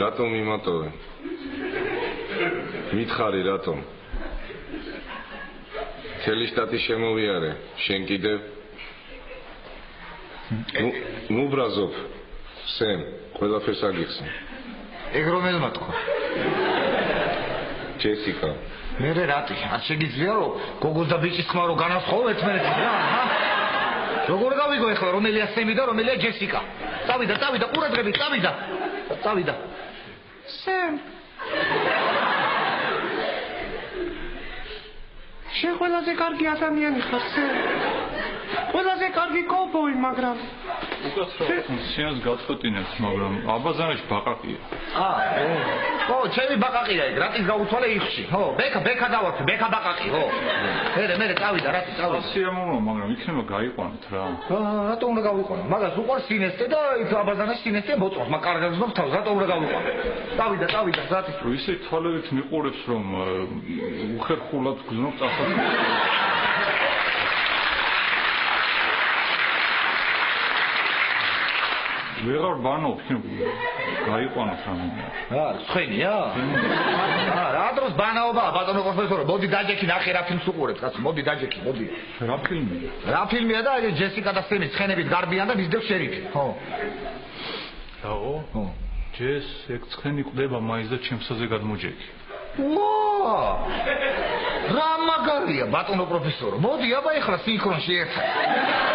რატომ იმატოვე? მითხარი რატომ? მთელი შტატი შემოვიარე, შენ კიდევ? ნუ ბრაზობ, სემ, ყველაფერს აგიხსნა. ეგ რომელმა თქვა? ჯესიკა. მე რატი? არ შეგიძლია რომ გოგოს და ბიჭის ხმა რო განასხვაო ერთმანეთს რა? როგორ გავიგო ახლა რომელია სემი და რომელია ჯესიკა? წავიდა, ყურადღებით, წავიდა. სემ. შენ ყველაზე კარგი ადამიანი ხარ, სემ. ყველაზე კარგი კოვბოი, მაგრამ უკაცრავ ფუნქციას გაწყვეტინებს, მაგრამ აბაზანაში ბაყაყია. ო, ჩემი ბაყაყია ეგ, რატის გაუთვალე იხში. ხო, ბექა დავარქვი, ბექა ბაყაყი, ხო. მე წავიდა, რატი წავიდა. სიამოვნო, მაგრამ იქნება გაიყვანოთ რა. რატომ უნდა გავიყვანო? მაგას უყვარს სინესტე და იქ აბაზანაში სინესტე მოწონს, მაგ კარგად ზნობს თავს, რატომ უნდა გავიყვანო? წავიდა, რატი? ისე თვალებით მიყურებს რომ უხერხულად გზნობ წახალ. ვეღარ ბანობ, გაიყვანოთ რამე. ცხენია? რა დროს ბანაობაა, ბატონო პროფესორო, მოდი დაჯექი ნახე რა ფილმს უყურებს, კაცო, მოდი დაჯექი. რა ფილმია? რა ფილმია და ჯესიკა და სემი ცხენებით გარბიან და მისდევს შერიფი. ხო. ხო. ჯეს ეგ ცხენი ყდება მაინც და ჩემსაზე გადმოჯექი. რა მაგარია, ბატონო პროფესორო. მოდი აბა ეხლა სინქრონში ერთად.